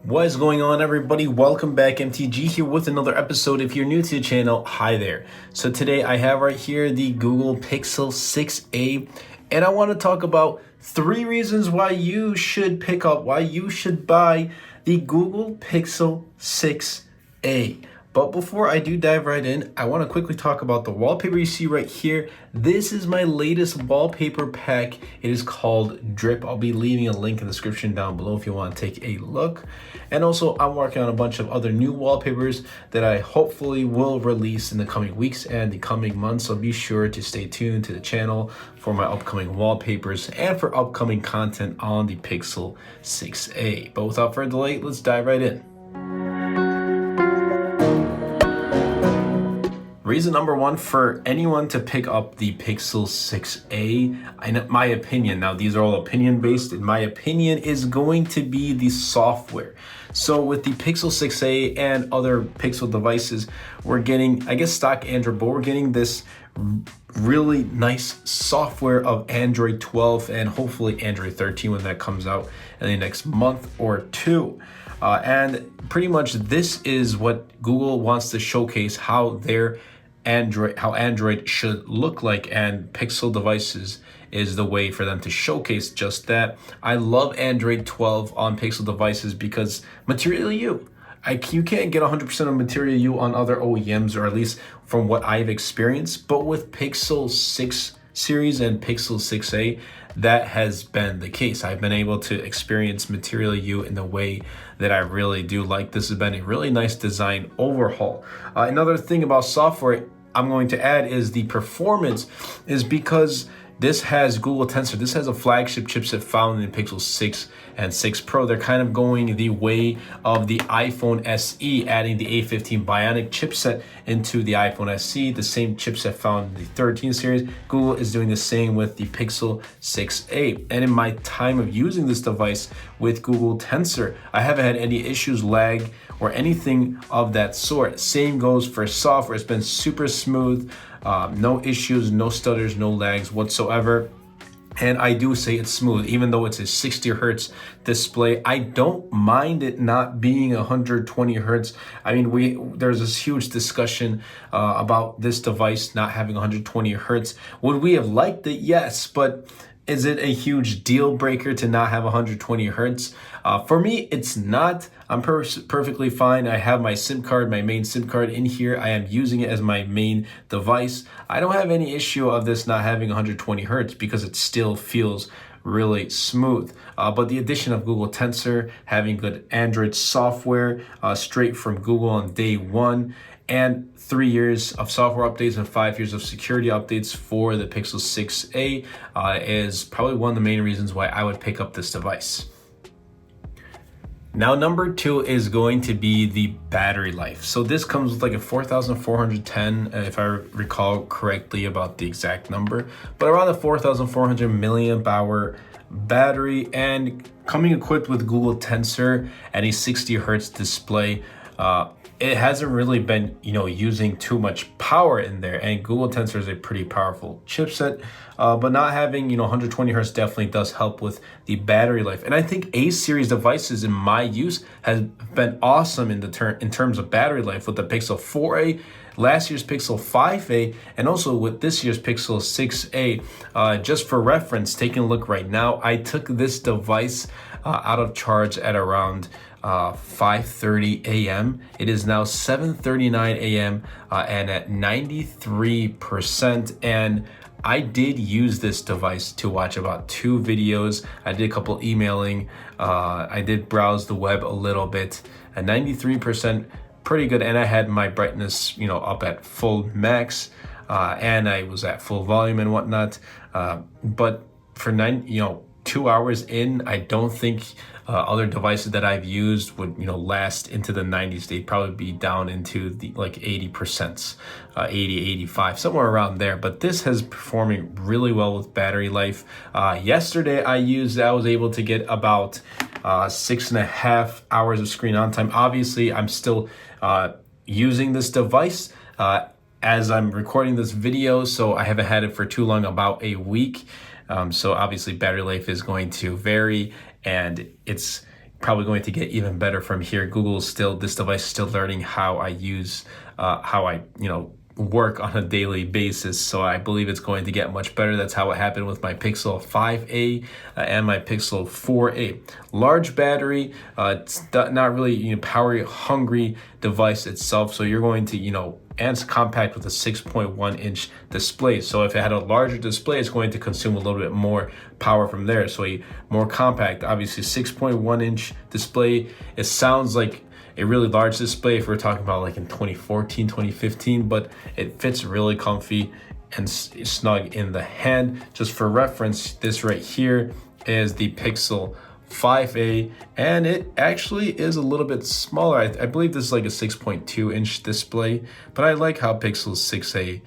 What is going on, everybody? Welcome back. MTG here with another episode. If you're new to the channel, hi there. So today I have right here the Google Pixel 6a, and I want to talk about 3 reasons why you should buy the Google Pixel 6a. But before I do dive right in, I want to quickly talk about the wallpaper you see right here. This is my latest wallpaper pack. It is called Drip. I'll be leaving a link in the description down below if you want to take a look. And also, I'm working on a bunch of other new wallpapers that I hopefully will release in the coming weeks and the coming months. So be sure to stay tuned to the channel for my upcoming wallpapers and for upcoming content on the Pixel 6a. But without further delay, let's dive right in. Reason number 1 for anyone to pick up the Pixel 6a, in my opinion, now these are all opinion based, in my opinion, is going to be the software. So with the Pixel 6a and other Pixel devices, we're getting, I guess, stock Android, but we're getting this really nice software of Android 12 and hopefully Android 13 when that comes out in the next month or two. And pretty much this is what Google wants to showcase how Android should look like, and Pixel devices is the way for them to showcase just that. I love Android 12 on Pixel devices because Material You. You can't get 100% of Material You on other OEMs, or at least from what I've experienced. But with Pixel 6 series and Pixel 6a, that has been the case. I've been able to experience Material You in the way that I really do like. This has been a really nice design overhaul. Another thing about software I'm going to add is the performance, is because this has Google Tensor. This has a flagship chipset found in Pixel 6 and 6 Pro. They're kind of going the way of the iPhone SE, adding the A15 Bionic chipset into the iPhone SE, the same chipset found in the 13 series. Google is doing the same with the Pixel 6a. And in my time of using this device with Google Tensor, I haven't had any issues, lag, or anything of that sort. Same goes for software. It's been super smooth. No issues, no stutters, no lags whatsoever. And I do say it's smooth, even though it's a 60 hertz display. I don't mind it not being 120 hertz. I mean, there's this huge discussion about this device not having 120 hertz. Would we have liked it? Yes, but is it a huge deal breaker to not have 120 hertz? For me, it's not. I'm perfectly fine. I have my SIM card, my main SIM card in here. I am using it as my main device. I don't have any issue of this not having 120 hertz because it still feels really smooth. But the addition of Google Tensor, having good Android software straight from Google on day 1, and 3 years of software updates and 5 years of security updates for the Pixel 6a is probably one of the main reasons why I would pick up this device. Now, number 2 is going to be the battery life. So this comes with like a 4410, if I recall correctly about the exact number, but around the 4400 milliamp hour battery, and coming equipped with Google Tensor and a 60 hertz display. It hasn't really been, using too much power in there, and Google Tensor is a pretty powerful chipset, but not having, 120 hertz definitely does help with the battery life. And I think A series devices in my use has been awesome in terms of battery life with the Pixel 4a, last year's Pixel 5a, and also with this year's Pixel 6a. Just for reference, taking a look right now, I took this device out of charge at around 5:30 a.m. It is now 7:39 a.m. And at 93%. And I did use this device to watch about 2 videos. I did a couple emailing. I did browse the web a little bit. At 93%, pretty good. And I had my brightness, up at full max, and I was at full volume and whatnot. But for 2 hours in, I don't think other devices that I've used would last into the 90s. They'd probably be down into the 80%, 80, 85, somewhere around there. But this has performing really well with battery life. Yesterday I was able to get about 6.5 hours of screen on time. Obviously, I'm still using this device as I'm recording this video, so I haven't had it for too long, about a week. So obviously battery life is going to vary, and it's probably going to get even better from here. This device is still learning how I use, how I, work on a daily basis. So I believe it's going to get much better. That's how it happened with my Pixel 5a and my Pixel 4a. Large battery, it's not really power hungry device itself. So you're going to, and it's compact with a 6.1 inch display. So if it had a larger display, it's going to consume a little bit more power from there. So a more compact, obviously 6.1 inch display, it sounds like a really large display if we're talking about like in 2014, 2015, but it fits really comfy and snug in the hand. Just for reference, this right here is the Pixel 5a, and it actually is a little bit smaller. I believe this is like a 6.2 inch display, but I like how Pixel 6a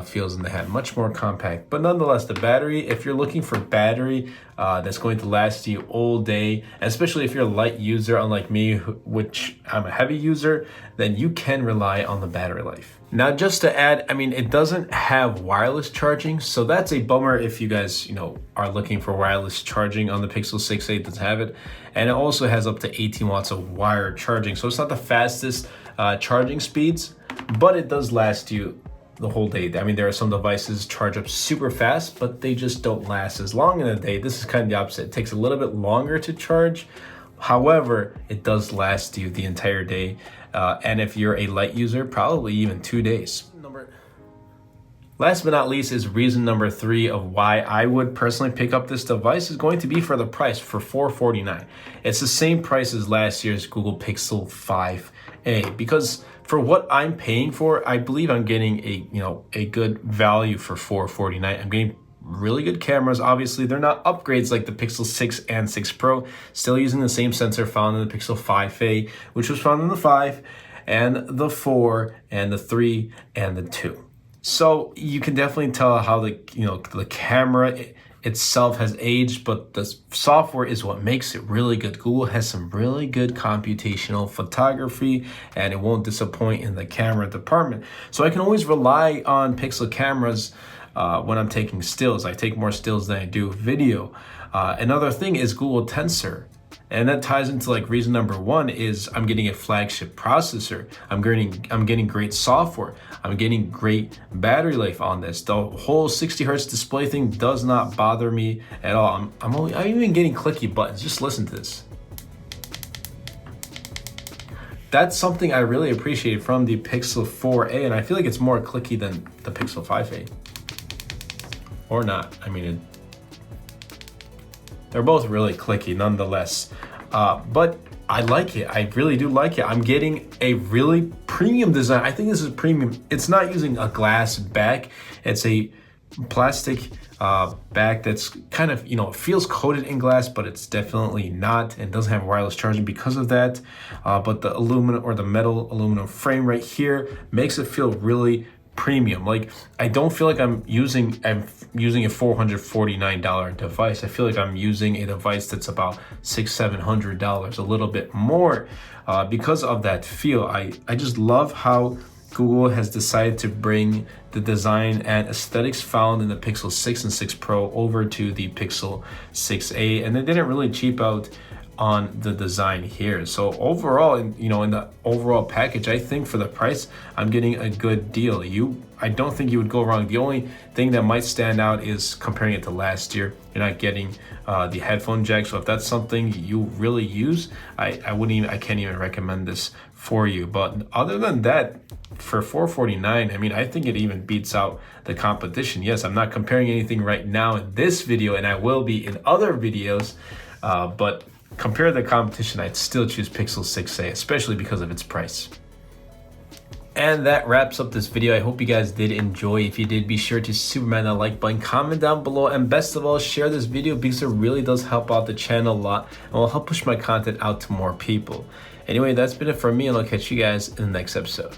feels in the hand, much more compact. But nonetheless, the battery, if you're looking for battery that's going to last you all day, especially if you're a light user, unlike me, which I'm a heavy user, then you can rely on the battery life. Now, just to add, it doesn't have wireless charging, so that's a bummer if you guys, are looking for wireless charging on the Pixel 6a. It does have it, and it also has up to 18 watts of wired charging. So it's not the fastest charging speeds, but it does last you the whole day. There are some devices charge up super fast, but they just don't last as long in a day. This is kind of the opposite. It takes a little bit longer to charge. However, it does last you the entire day. And if you're a light user, probably even 2 days. Last but not least is reason number 3 of why I would personally pick up this device is going to be for the price, for $449. It's the same price as last year's Google Pixel 5a, because for what I'm paying for, I believe I'm getting a good value for $449. I'm getting really good cameras. Obviously, they're not upgrades like the Pixel 6 and 6 Pro, still using the same sensor found in the Pixel 5a, which was found in the 5 and the 4 and the 3 and the 2. So you can definitely tell how the camera itself has aged, but the software is what makes it really good. Google has some really good computational photography, and it won't disappoint in the camera department. So I can always rely on Pixel cameras when I'm taking stills. I take more stills than I do video. Another thing is Google Tensor. And that ties into reason number 1 is I'm getting a flagship processor. I'm getting great software. I'm getting great battery life on this. The whole 60 hertz display thing does not bother me at all. I'm even getting clicky buttons. Just listen to this. That's something I really appreciate from the Pixel 4a, and I feel like it's more clicky than the Pixel 5a. Or not. They're both really clicky nonetheless. But I like it. I really do like it. I'm getting a really premium design. I think this is premium. It's not using a glass back. It's a plastic back that's kind of, feels coated in glass, but it's definitely not, and doesn't have wireless charging because of that. But the aluminum or the metal aluminum frame right here makes it feel really premium. I don't feel like I'm using a $449 device. I feel like I'm using a device that's about $600-700, a little bit more, because of that feel. I just love how Google has decided to bring the design and aesthetics found in the Pixel 6 and 6 Pro over to the Pixel 6a, and they didn't really cheap out on the design here. So overall, in the overall package, I think for the price, I'm getting a good deal. I don't think you would go wrong. The only thing that might stand out is comparing it to last year. You're not getting the headphone jack. So if that's something you really use, I can't even recommend this for you. But other than that, for $449, I think it even beats out the competition. Yes, I'm not comparing anything right now in this video, and I will be in other videos, but compared to the competition, I'd still choose Pixel 6a, especially because of its price. And that wraps up this video. I hope you guys did enjoy. If you did, be sure to superman that like button, comment down below, and best of all, share this video because it really does help out the channel a lot and will help push my content out to more people. Anyway, that's been it for me, and I'll catch you guys in the next episode.